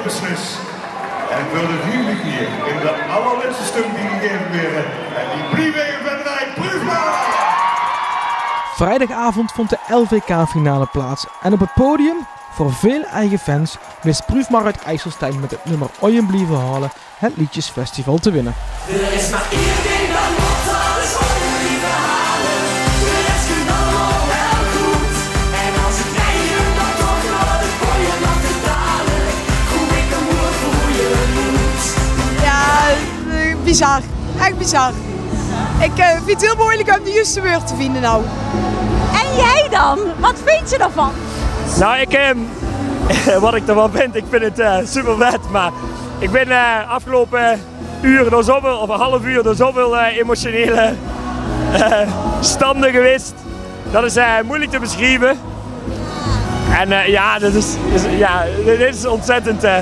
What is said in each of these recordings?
beslis. En ik wil de jullie hier in de allerlaatste stuk die gegeven werden. En die privé-wedstrijd Prüfmar! Vrijdagavond vond de LVK-finale plaats en op het podium, voor veel eigen fans, wist Prüfmar uit IJsselstein met het nummer Ooien blijven halen het Liedjesfestival te winnen. Er is maar één ding dat moet, dat is ooien blijven halen. De rest ging allemaal wel goed. En als ik krijg dan toch wel de gooien nog te dalen. Hoe ik hem moet hoe je moet. Ja, bizar. Echt bizar. Ik vind het heel moeilijk om de juiste woord te vinden nou. En jij dan? Wat vind je ervan? Nou, wat ik ervan vind, ik vind het super vet, maar ik ben afgelopen uur door zoveel, of een half uur door zoveel emotionele standen geweest. Dat is moeilijk te beschrijven. En ja, dit is ontzettend, dit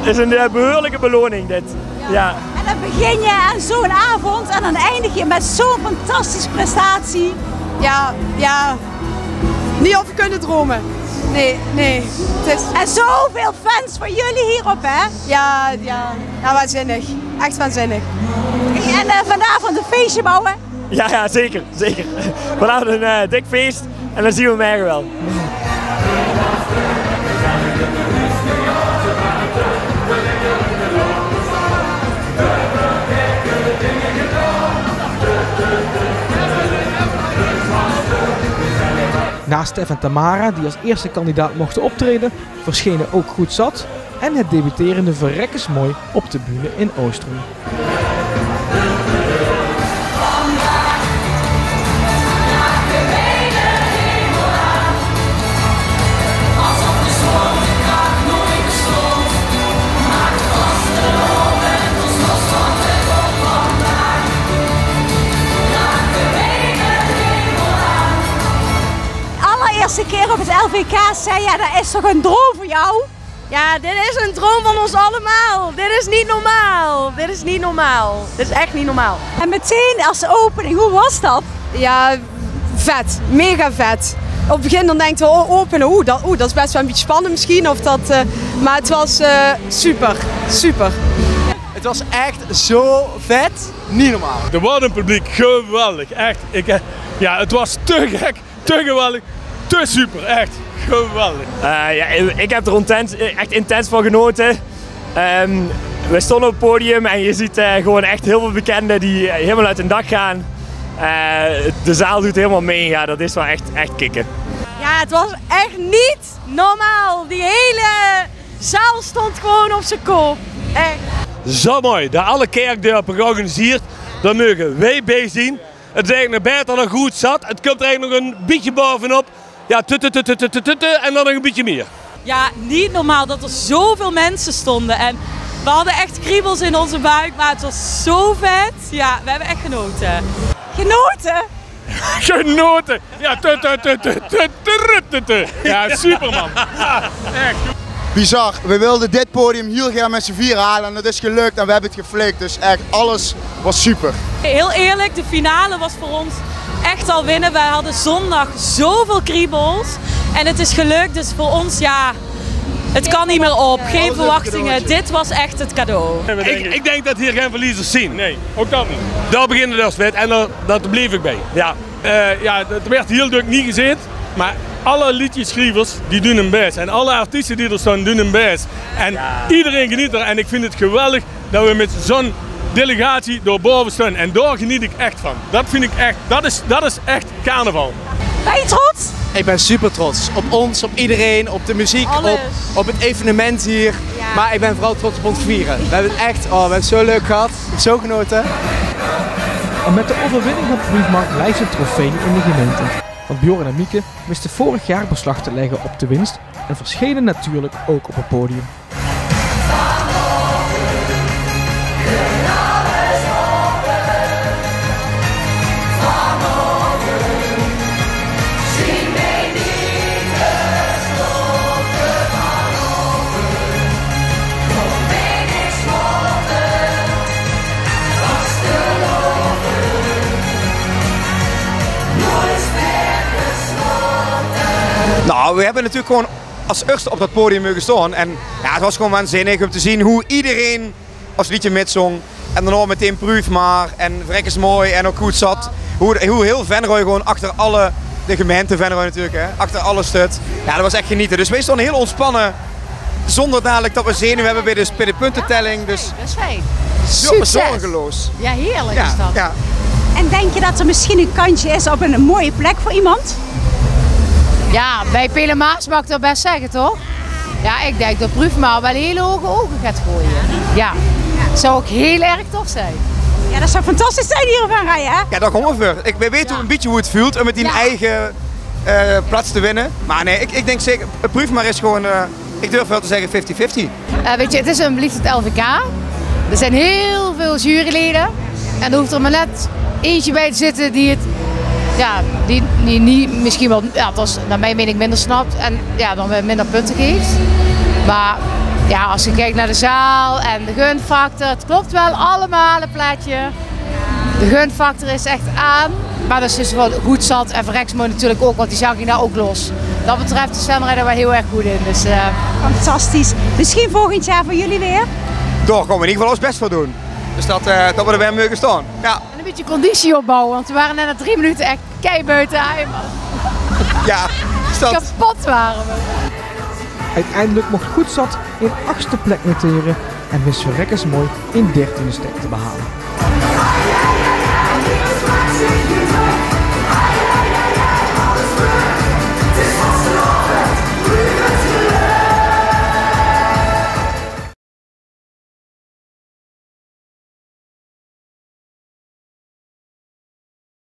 is een behoorlijke beloning dit. Ja. En dan begin je aan zo'n avond en dan eindig je met zo'n fantastische prestatie. Ja, niet over kunnen dromen. Nee. Het is... En zoveel fans voor jullie hierop, hè? Ja, waanzinnig. Echt waanzinnig. En vanavond een feestje bouwen? Ja, zeker. Vanavond een dik feest en dan zien we mij wel. Naast Stef en Tamara, die als eerste kandidaat mochten optreden, verschenen ook Goed Zat en het debuterende Verrekkensmooi op de bühne in Oostrum. De eerste keer op het LVK zei ja, dat is toch een droom voor jou? Ja, dit is een droom van ons allemaal. Dit is niet normaal. Dit is echt niet normaal. En meteen als opening, hoe was dat? Ja, vet. Mega vet. Op het begin dan denkt we openen, dat is best wel een beetje spannend misschien. Maar het was super. Het was echt zo vet, niet normaal. Er was een publiek, geweldig, echt. Het was te gek, te geweldig. Te super, echt geweldig. Ik heb er echt intens van genoten. We stonden op het podium en je ziet gewoon echt heel veel bekenden die helemaal uit hun dak gaan. De zaal doet helemaal mee, ja, dat is wel echt kicken. Ja, het was echt niet normaal. Die hele zaal stond gewoon op zijn kop. Echt. Zo mooi, dat alle kerkdorpen georganiseerd, daar mogen wij bij zien. Het is eigenlijk naar beter dan Goed Zat. Het komt er eigenlijk nog een beetje bovenop. Ja, en dan nog een beetje meer. Ja, niet normaal dat er zoveel mensen stonden. En we hadden echt kriebels in onze buik, maar het was zo vet. Ja, we hebben echt genoten. Genoten? Genoten! Ja, ja, superman. Ja, echt. Bizar. We wilden dit podium heel graag met z'n vier halen en dat is gelukt en we hebben het geflikt. Dus echt, alles was super. Heel eerlijk, de finale was voor ons echt al winnen. Wij hadden zondag zoveel kriebels en het is gelukt. Dus voor ons, ja, het kan niet meer op. Geen verwachtingen. Dit was echt het cadeau. Ik denk dat hier geen verliezers zien. Nee, ook dat niet. Daar beginnen we dus met en daar bleef ik bij. Ja, het werd heel druk niet gezien, maar alle liedjeschrijvers die doen hun best. En alle artiesten die er staan doen hun best. En iedereen geniet er. En ik vind het geweldig dat we met zo'n delegatie door boven staan. En daar geniet ik echt van. Dat vind ik echt, dat is echt carnaval. Ben je trots? Ik ben super trots. Op ons, op iedereen, op de muziek, op het evenement hier. Ja. Maar ik ben vooral trots op ons vieren. We hebben het echt, we hebben het zo leuk gehad. Ik heb zo genoten. En met de overwinning had Prüfmar gelijk zijn trofee in de gemeente. Want Bjorn en Mieke wisten vorig jaar beslag te leggen op de winst en verschenen natuurlijk ook op het podium. Nou, we hebben natuurlijk gewoon als eerste op dat podium mogen staan. En ja, het was gewoon waanzinnig om te zien hoe iedereen als liedje mitzong. En dan ook meteen Proef maar en Vrek is mooi en ook goed zat. Hoe heel Venrooy gewoon achter alle, de gemeente Venrooy natuurlijk, hè, achter alle stut. Ja, dat was echt genieten. Dus wij stonden heel ontspannen. Zonder dadelijk dat we zenuwen hebben bij de puntentelling. Dus Dat is fijn. zorgeloos. Ja, heerlijk Ja, is dat. ja. En denk je dat er misschien een kantje is op een mooie plek voor iemand? Ja, bij Pelemaas mag ik dat best zeggen, toch? Ja, ik denk dat Proefmaar wel hele hoge ogen gaat gooien. Ja, zou ook heel erg tof zijn. Ja, dat zou fantastisch zijn hier van rijden, hè? Ja, daar komen we voor. We weten een beetje hoe het voelt om met die eigen plaats te winnen. Maar nee, ik denk zeker, Proef maar is gewoon, ik durf wel te zeggen 50-50. Weet je, het is een beliefd LVK. Er zijn heel veel juryleden. En er hoeft er maar net eentje bij te zitten die het, ja, die niet misschien wel, ja, dat is naar mijn mening minder snapt en ja, dan weer minder punten geeft. Maar ja, als je kijkt naar de zaal en de gunfactor, het klopt wel allemaal een plaatje. De gunfactor is echt aan, maar dat is dus wel goed zat en Verexmo natuurlijk ook, want die zag je daar ook los. Dat betreft de Sven rijdt er wel heel erg goed in. Dus, fantastisch. Misschien volgend jaar voor jullie weer? Daar gaan we in ieder geval ons best voor doen. Dus dat we er weer mogen staan. Ja. En een beetje conditie opbouwen, want we waren net na 3 minuten echt keibuiten aan. Ja, kapot waren we. Uiteindelijk mocht Goed Zat in 8e plek noteren en wist Verrekkers mooi in 13e stek te behalen.